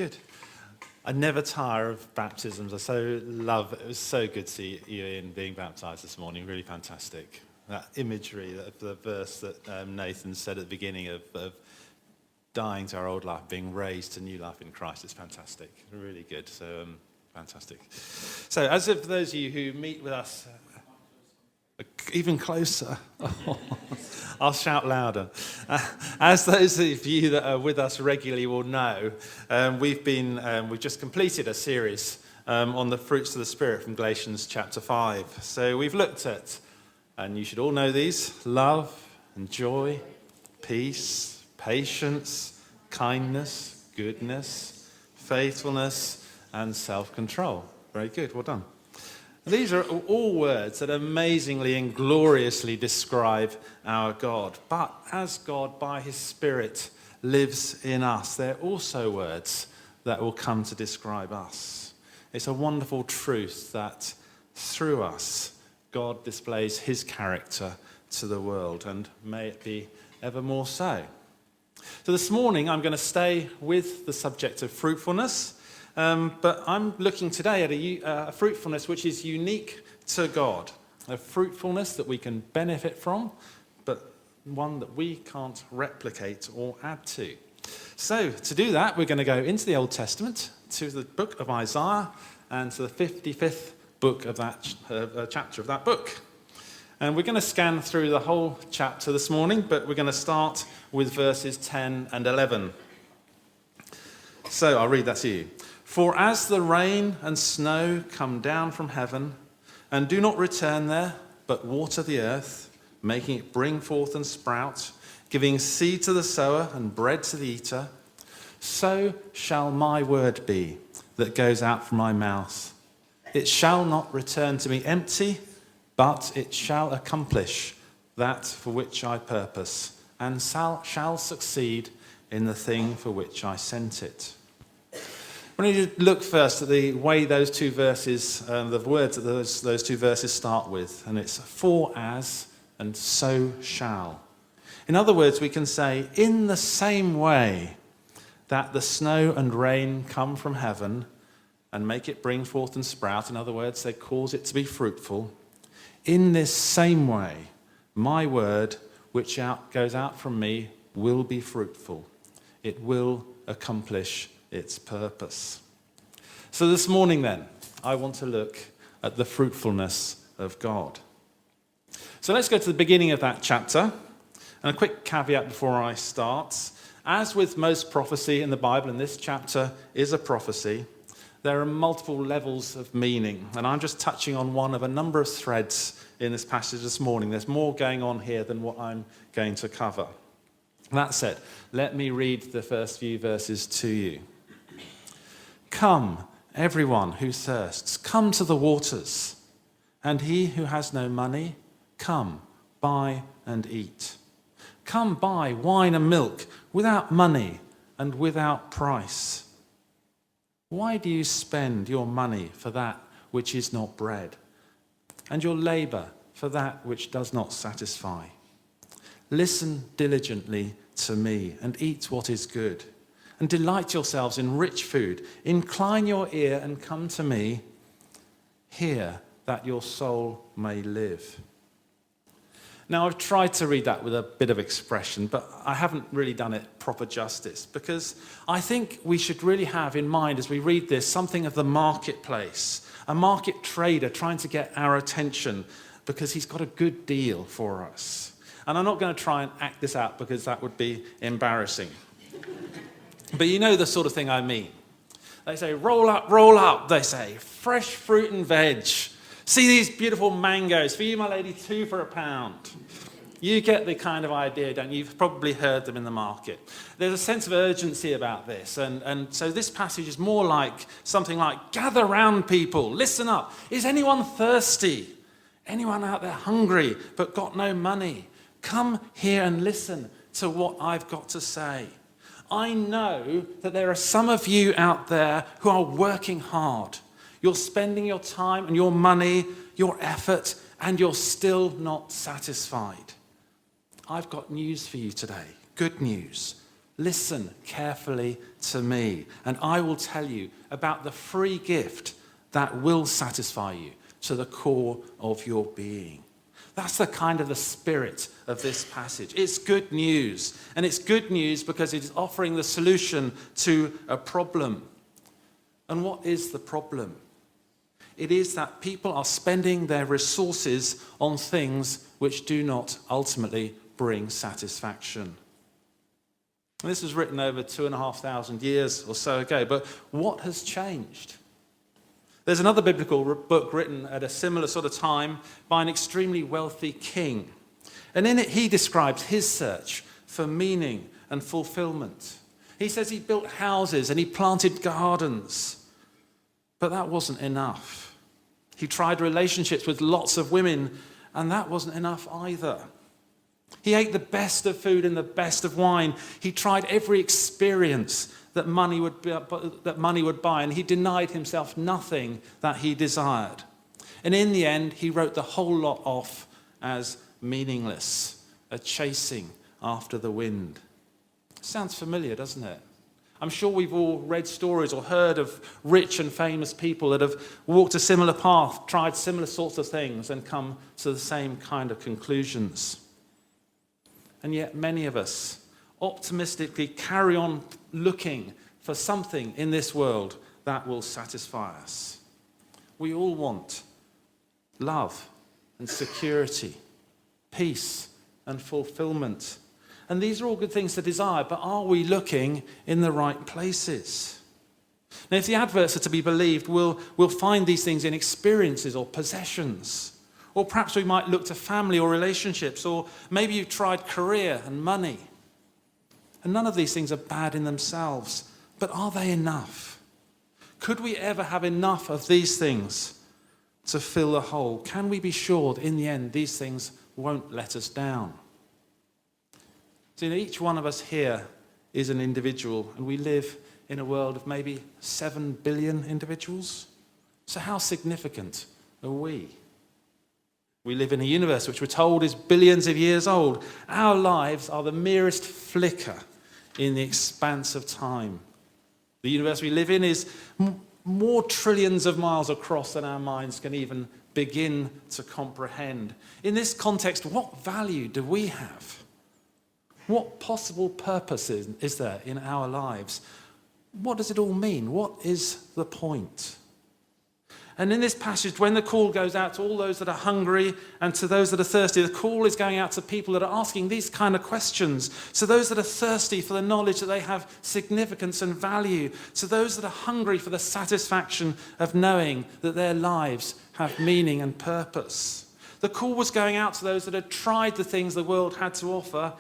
good. I never tire of baptisms. I so love it. It was so good to see you, Ian, being baptised this morning. Really fantastic. That imagery, the verse that Nathan said at the beginning of dying to our old life, being raised to new life in Christ, is fantastic. Really good. So, fantastic. So, as for those of you who meet with us even closer, I'll shout louder. As those of you that are with us regularly will know, we've just completed a series on the fruits of the Spirit from Galatians chapter 5. So we've looked at, and you should all know these, love and joy, peace, patience, kindness, goodness, faithfulness, and self-control. Very good, well done. These are all words that amazingly and gloriously describe our God. But as God, by his Spirit, lives in us, they're also words that will come to describe us. It's a wonderful truth that through us, God displays his character to the world, and may it be ever more so. So this morning, I'm going to stay with the subject of fruitfulness. But I'm looking today at a fruitfulness which is unique to God, a fruitfulness that we can benefit from, but one that we can't replicate or add to. So to do that, we're going to go into the Old Testament, to the book of Isaiah, and to the 55th book of that chapter of that book. And we're going to scan through the whole chapter this morning, but we're going to start with verses 10 and 11. So I'll read that to you. For as the rain and snow come down from heaven, and do not return there, but water the earth, making it bring forth and sprout, giving seed to the sower and bread to the eater, so shall my word be that goes out from my mouth. It shall not return to me empty, but it shall accomplish that for which I purpose, and shall succeed in the thing for which I sent it. We need to look first at the way those two verses, the words that those two verses start with. And it's for as and so shall. In other words, we can say, in the same way that the snow and rain come from heaven and make it bring forth and sprout, in other words, they cause it to be fruitful, in this same way, my word, which goes out from me, will be fruitful. It will accomplish its purpose. So this morning then, I want to look at the fruitfulness of God. So let's go to the beginning of that chapter. And a quick caveat before I start. As with most prophecy in the Bible, and this chapter is a prophecy, there are multiple levels of meaning. And I'm just touching on one of a number of threads in this passage this morning. There's more going on here than what I'm going to cover. That said, let me read the first few verses to you. Come, everyone who thirsts, come to the waters. And he who has no money, come, buy and eat. Come buy wine and milk without money and without price. Why do you spend your money for that which is not bread, and your labor for that which does not satisfy? Listen diligently to me and eat what is good, and delight yourselves in rich food. Incline your ear and come to me. Hear that your soul may live. Now, I've tried to read that with a bit of expression, but I haven't really done it proper justice, because I think we should really have in mind as we read this something of the marketplace, a market trader trying to get our attention because he's got a good deal for us. And I'm not going to try and act this out because that would be embarrassing. But you know the sort of thing I mean. They say, roll up, they say, fresh fruit and veg. See these beautiful mangoes. For you, my lady, 2 for £1. You get the kind of idea, don't you? You've probably heard them in the market. There's a sense of urgency about this. And so this passage is more like something like, gather round, people, listen up. Is anyone thirsty? Anyone out there hungry but got no money? Come here and listen to what I've got to say. I know that there are some of you out there who are working hard. You're spending your time and your money, your effort, and you're still not satisfied. I've got news for you today. Good news. Listen carefully to me, and I will tell you about the free gift that will satisfy you to the core of your being. That's the kind of the spirit of this passage. It's good news, and it's good news because it is offering the solution to a problem. And what is the problem? It is that people are spending their resources on things which do not ultimately bring satisfaction. And this was written over 2,500 years or so ago, but what has changed? There's another biblical book written at a similar sort of time by an extremely wealthy king. And in it, he describes his search for meaning and fulfillment. He says he built houses and he planted gardens, but that wasn't enough. He tried relationships with lots of women, and that wasn't enough either. He ate the best of food and the best of wine. He tried every experience that money would buy, and he denied himself nothing that he desired. And in the end, he wrote the whole lot off as meaningless, a chasing after the wind. Sounds familiar, doesn't it? I'm sure we've all read stories or heard of rich and famous people that have walked a similar path, tried similar sorts of things, and come to the same kind of conclusions. And yet many of us optimistically carry on looking for something in this world that will satisfy us. We all want love and security, peace and fulfillment. And these are all good things to desire, but are we looking in the right places? Now, if the adverts are to be believed, we'll find these things in experiences or possessions. Or perhaps we might look to family or relationships, or maybe you've tried career and money. And none of these things are bad in themselves, but are they enough? Could we ever have enough of these things to fill the hole? Can we be sure that in the end these things won't let us down? See, each one of us here is an individual, and we live in a world of maybe 7 billion individuals. So how significant are we? We live in a universe which we're told is billions of years old. Our lives are the merest flicker in the expanse of time. The universe we live in is more trillions of miles across than our minds can even begin to comprehend. In this context, what value do we have? What possible purpose is there in our lives? What does it all mean? What is the point? And in this passage, when the call goes out to all those that are hungry and to those that are thirsty, the call is going out to people that are asking these kind of questions. To those that are thirsty for the knowledge that they have significance and value. To those that are hungry for the satisfaction of knowing that their lives have meaning and purpose. The call was going out to those that had tried the things the world had to offer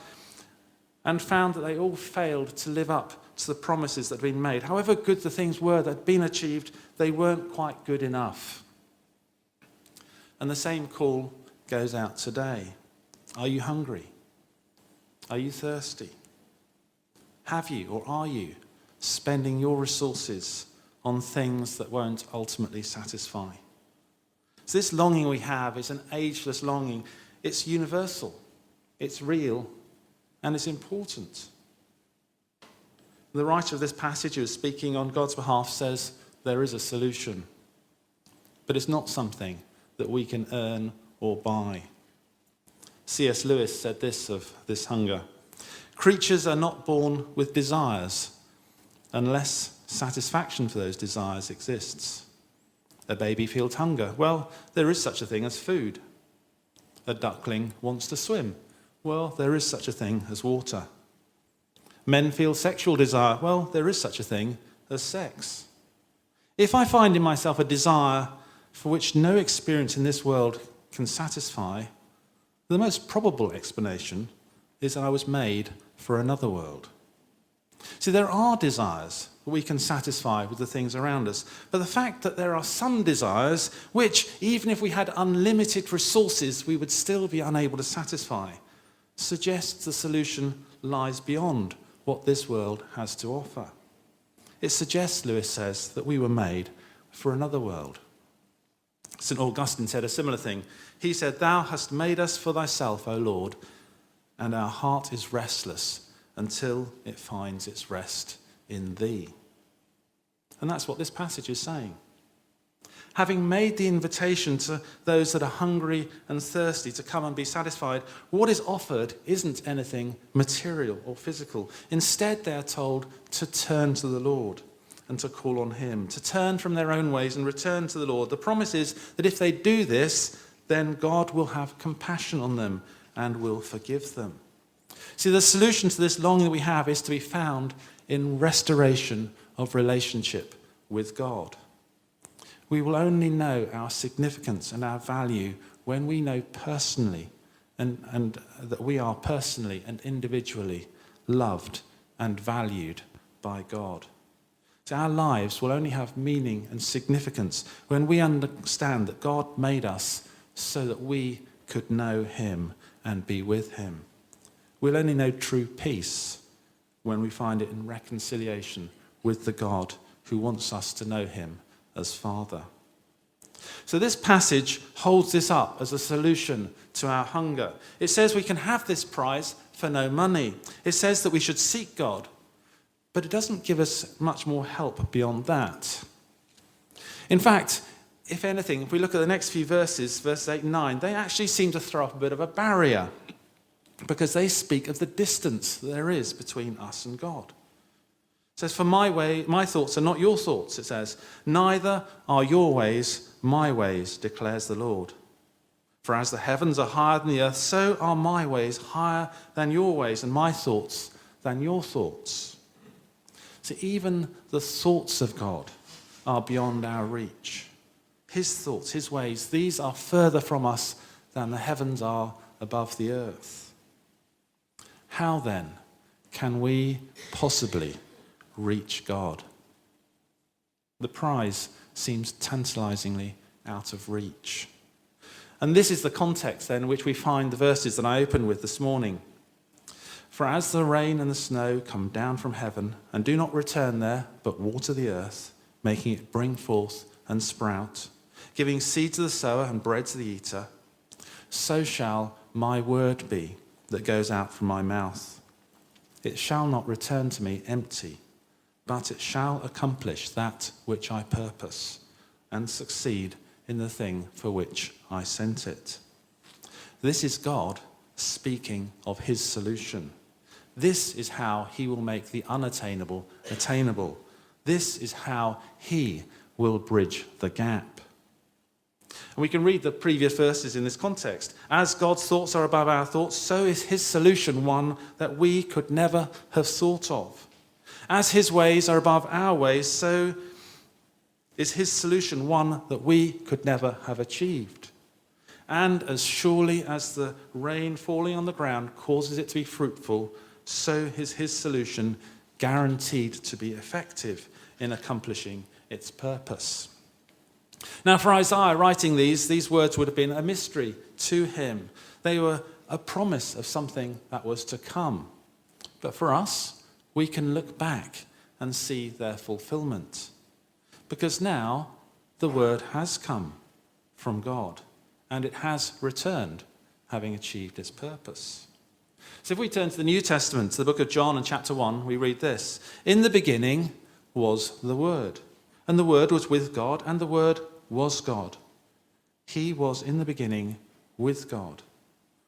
and found that they all failed to live up to the promises that had been made. However good the things were that had been achieved, they weren't quite good enough. And the same call goes out today. Are you hungry? Are you thirsty? Have you or are you spending your resources on things that won't ultimately satisfy? So this longing we have is an ageless longing. It's universal. It's real. And it's important. The writer of this passage, who is speaking on God's behalf, says there is a solution. But it's not something that we can earn or buy. C.S. Lewis said this of this hunger. Creatures are not born with desires unless satisfaction for those desires exists. A baby feels hunger. Well, there is such a thing as food. A duckling wants to swim. Well, there is such a thing as water. Men feel sexual desire. Well, there is such a thing as sex. If I find in myself a desire for which no experience in this world can satisfy, the most probable explanation is that I was made for another world. See, there are desires that we can satisfy with the things around us, but the fact that there are some desires which, even if we had unlimited resources, we would still be unable to satisfy, suggests the solution lies beyond what this world has to offer. It suggests, Lewis says, that we were made for another world. St. Augustine said a similar thing. He said, "Thou hast made us for thyself, O Lord, and our heart is restless until it finds its rest in thee. And that's what this passage is saying. Having made the invitation to those that are hungry and thirsty to come and be satisfied, what is offered isn't anything material or physical. Instead, they are told to turn to the Lord and to call on him, to turn from their own ways and return to the Lord. The promise is that if they do this, then God will have compassion on them and will forgive them. See, the solution to this longing that we have is to be found in restoration of relationship with God. We will only know our significance and our value when we know personally and that we are personally and individually loved and valued by God. So our lives will only have meaning and significance when we understand that God made us so that we could know him and be with him. We'll only know true peace when we find it in reconciliation with the God who wants us to know him as Father. So this passage holds this up as a solution to our hunger. It says we can have this prize for no money. It says that we should seek God, but it doesn't give us much more help beyond that. In fact, if anything, if we look at the next few verses, verses 8 and 9, they actually seem to throw up a bit of a barrier because they speak of the distance that there is between us and God. It says, for my thoughts are not your thoughts, it says. Neither are your ways my ways, declares the Lord. For as the heavens are higher than the earth, so are my ways higher than your ways, and my thoughts than your thoughts. So even the thoughts of God are beyond our reach. His thoughts, his ways, these are further from us than the heavens are above the earth. How then can we possibly reach God? The prize seems tantalizingly out of reach. And this is the context then in which we find the verses that I opened with this morning. For as the rain and the snow come down from heaven and do not return there, but water the earth, making it bring forth and sprout, giving seed to the sower and bread to the eater, so shall my word be that goes out from my mouth. It shall not return to me empty, but it shall accomplish that which I purpose and succeed in the thing for which I sent it. This is God speaking of his solution. This is how he will make the unattainable attainable. This is how he will bridge the gap. And we can read the previous verses in this context. As God's thoughts are above our thoughts, so is his solution one that we could never have thought of. As his ways are above our ways, so is his solution one that we could never have achieved. And as surely as the rain falling on the ground causes it to be fruitful, so is his solution guaranteed to be effective in accomplishing its purpose. Now, for Isaiah writing these words would have been a mystery to him. They were a promise of something that was to come. But for us, we can look back and see their fulfillment. Because now the word has come from God and it has returned, having achieved its purpose. So if we turn to the New Testament, to the book of John and chapter 1, we read this. In the beginning was the Word, and the Word was with God, and the Word was God. He was in the beginning with God.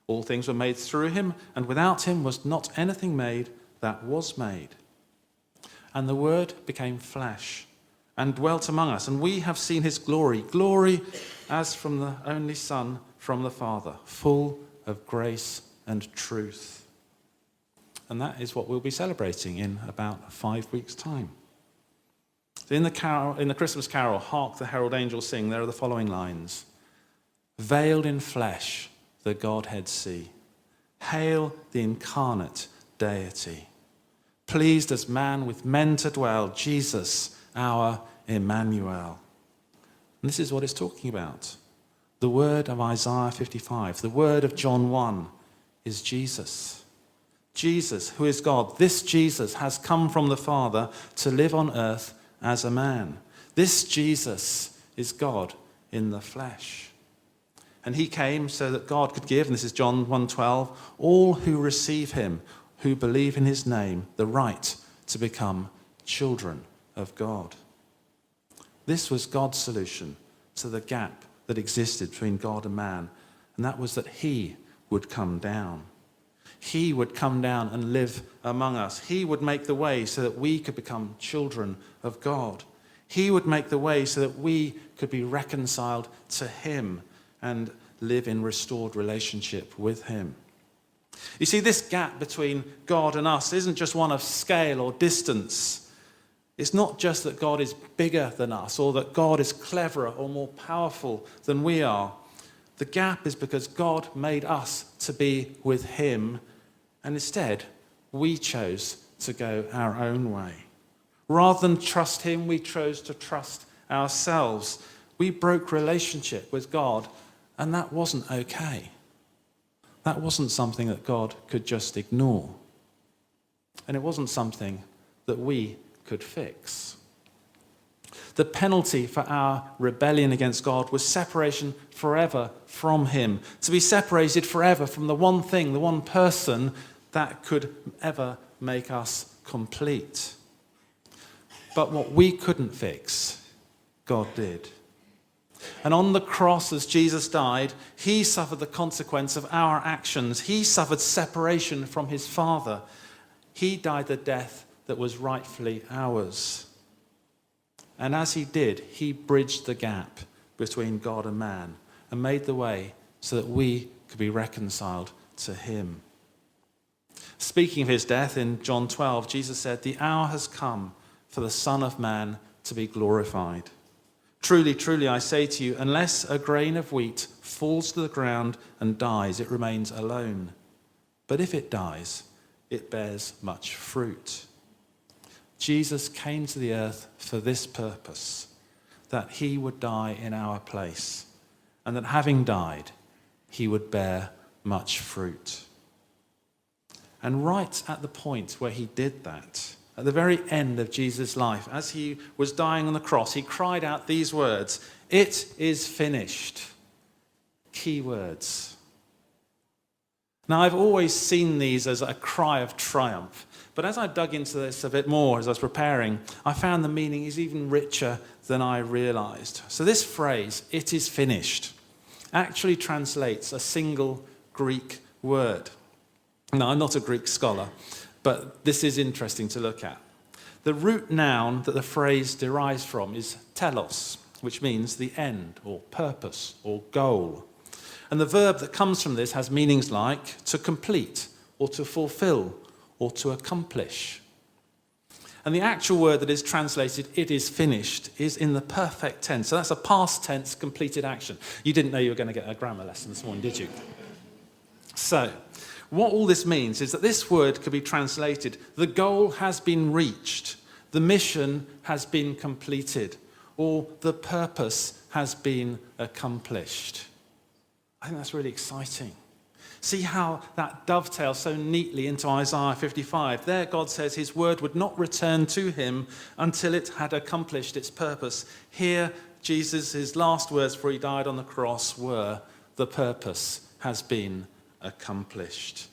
All things were made through him, and without him was not anything made that was made. And the Word became flesh and dwelt among us, and we have seen his glory, glory as from the only Son from the Father, full of grace and truth. And that is what we'll be celebrating in about 5 weeks' time. In the Christmas carol, Hark the Herald Angels Sing, there are the following lines. Veiled in flesh, the Godhead see. Hail the incarnate deity. Pleased as man with men to dwell, Jesus, our Emmanuel. And this is what it's talking about. The word of Isaiah 55, the word of John 1 is Jesus. Jesus, who is God, this Jesus has come from the Father to live on earth as a man. This Jesus is God in the flesh. And he came so that God could give, and this is John 1:12, all who receive him, who believe in his name the right to become children of God. This was God's solution to the gap that existed between God and man, and that was that he would come down. He would come down and live among us. He would make the way so that we could become children of God. He would make the way so that we could be reconciled to him and live in restored relationship with him. You see, this gap between God and us isn't just one of scale or distance. It's not just that God is bigger than us or that God is cleverer or more powerful than we are. The gap is because God made us to be with him, and instead we chose to go our own way. Rather than trust him, we chose to trust ourselves. We broke relationship with God, and that wasn't okay. That wasn't something that God could just ignore. And it wasn't something that we could fix. The penalty for our rebellion against God was separation forever from him. To be separated forever from the one thing, the one person that could ever make us complete. But what we couldn't fix, God did. And on the cross, as Jesus died, he suffered the consequence of our actions. He suffered separation from his Father. He died the death that was rightfully ours. And as he did, he bridged the gap between God and man and made the way so that we could be reconciled to him. Speaking of his death in John 12, Jesus said, "The hour has come for the Son of Man to be glorified. Truly, truly, I say to you, unless a grain of wheat falls to the ground and dies, it remains alone. But if it dies, it bears much fruit." Jesus came to the earth for this purpose, that he would die in our place, and that having died, he would bear much fruit. And right at the point where he did that, at the very end of Jesus' life, as he was dying on the cross, he cried out these words, "It is finished." Key words. Now, I've always seen these as a cry of triumph, but as I dug into this a bit more as I was preparing, I found the meaning is even richer than I realized. So this phrase, "it is finished," actually translates a single Greek word. Now, I'm not a Greek scholar, but this is interesting to look at. The root noun that the phrase derives from is telos, which means the end or purpose or goal. And the verb that comes from this has meanings like to complete or to fulfill or to accomplish. And the actual word that is translated, "it is finished," is in the perfect tense. So that's a past tense completed action. You didn't know you were going to get a grammar lesson this morning, did you? So, what all this means is that this word could be translated, the goal has been reached, the mission has been completed, or the purpose has been accomplished. I think that's really exciting. See how that dovetails so neatly into Isaiah 55. There God says his word would not return to him until it had accomplished its purpose. Here, Jesus' last words before he died on the cross were, "The purpose has been accomplished."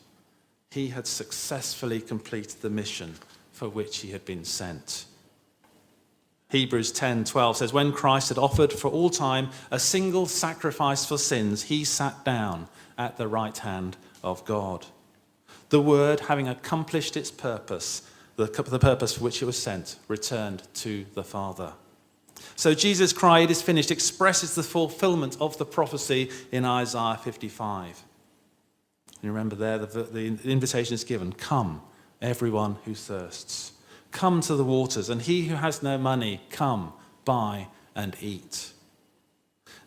He had successfully completed the mission for which he had been sent. Hebrews 10:12 says, "When Christ had offered for all time a single sacrifice for sins, he sat down at the right hand of God." The word, having accomplished its purpose, the purpose for which it was sent, returned to the Father. So Jesus' cry, "It is finished," expresses the fulfillment of the prophecy in Isaiah 55. You remember there, the invitation is given, "Come, everyone who thirsts. Come to the waters, and he who has no money, come, buy and eat."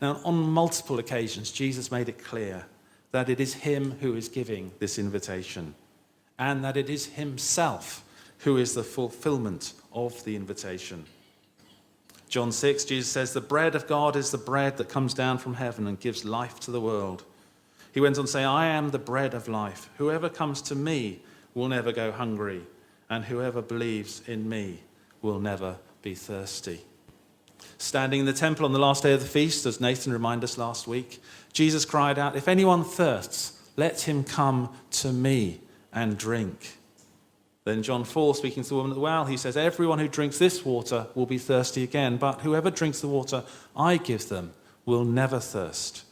Now, on multiple occasions, Jesus made it clear that it is him who is giving this invitation, and that it is himself who is the fulfillment of the invitation. John 6, Jesus says, "The bread of God is the bread that comes down from heaven and gives life to the world." He went on to say, "I am the bread of life. Whoever comes to me will never go hungry, and whoever believes in me will never be thirsty." Standing in the temple on the last day of the feast, as Nathan reminded us last week, Jesus cried out, "If anyone thirsts, let him come to me and drink." Then John 4, speaking to the woman at the well, he says, everyone who drinks this water will be thirsty again, but whoever drinks the water I give them will never thirst.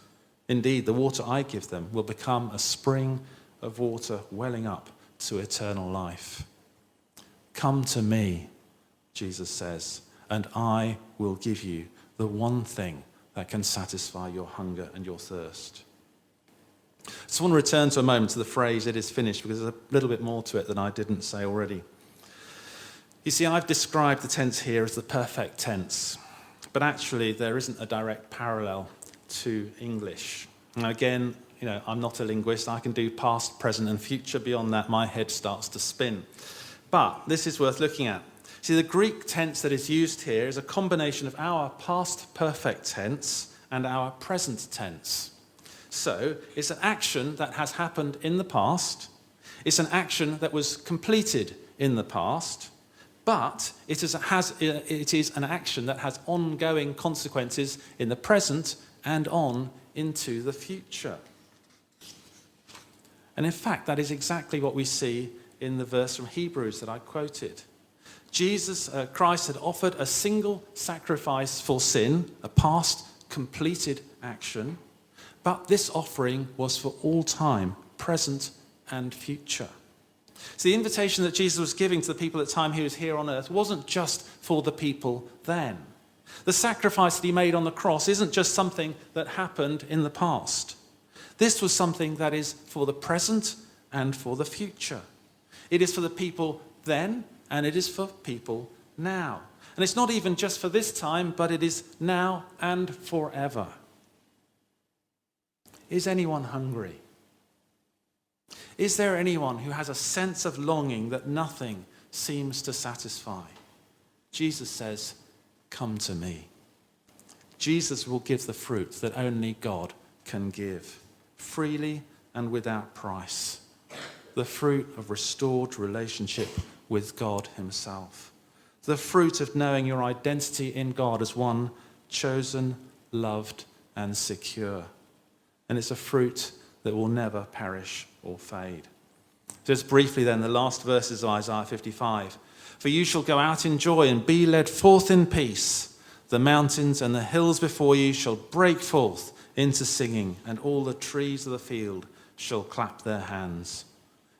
Indeed, the water I give them will become a spring of water welling up to eternal life. Come to me, Jesus says, and I will give you the one thing that can satisfy your hunger and your thirst. I just want to return to a moment to the phrase, it is finished, because there's a little bit more to it than I didn't say already. You see, I've described the tense here as the perfect tense, but actually there isn't a direct parallel to English. Now again, I'm not a linguist. I can do past, present, and future. Beyond that, my head starts to spin. But this is worth looking at. See, the Greek tense that is used here is a combination of our past perfect tense and our present tense. So it's an action that has happened in the past. It's an action that was completed in the past. But it is an action that has ongoing consequences in the present and on into the future. And in fact, that is exactly what we see in the verse from Hebrews that I quoted. Christ had offered a single sacrifice for sin, a past completed action, but this offering was for all time, present and future. So the invitation that Jesus was giving to the people at the time he was here on earth wasn't just for the people then. The sacrifice that he made on the cross isn't just something that happened in the past. This was something that is for the present and for the future. It is for the people then, and it is for people now. And it's not even just for this time, but it is now and forever. Is anyone hungry? Is there anyone who has a sense of longing that nothing seems to satisfy? Jesus says, come to me. Jesus will give the fruit that only God can give, freely and without price. The fruit of restored relationship with God himself. The fruit of knowing your identity in God as one chosen, loved, and secure. And it's a fruit that will never perish or fade. Just briefly then, the last verses of Isaiah 55. For you shall go out in joy and be led forth in peace. The mountains and the hills before you shall break forth into singing, and all the trees of the field shall clap their hands.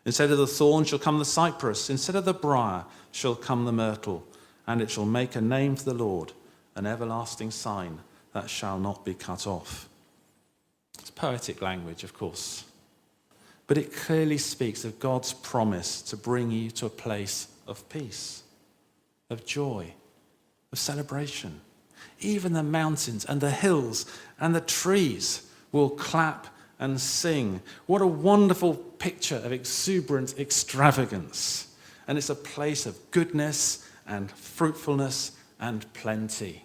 Instead of the thorn shall come the cypress, instead of the briar shall come the myrtle, and it shall make a name for the Lord, an everlasting sign that shall not be cut off. It's poetic language, of course, but it clearly speaks of God's promise to bring you to a place of peace, of joy, of celebration. Even the mountains and the hills and the trees will clap and sing. What a wonderful picture of exuberant extravagance. And it's a place of goodness and fruitfulness and plenty.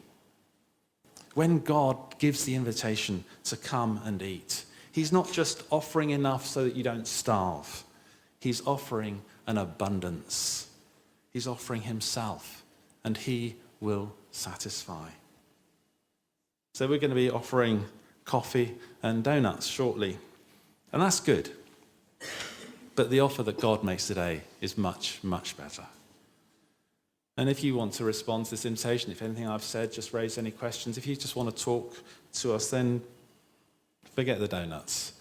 When God gives the invitation to come and eat, he's not just offering enough so that you don't starve. He's offering an abundance. He's offering himself, and he will satisfy. So we're going to be offering coffee and donuts shortly. And that's good. But the offer that God makes today is much, much better. And if you want to respond to this invitation, if anything I've said, just raise any questions. If you just want to talk to us, then forget the donuts.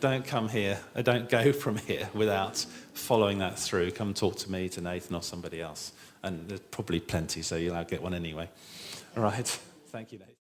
Don't come here, or don't go from here without following that through. Come talk to me, to Nathan, or somebody else. And there's probably plenty, so you'll get one anyway. All right. Thank you, Nathan.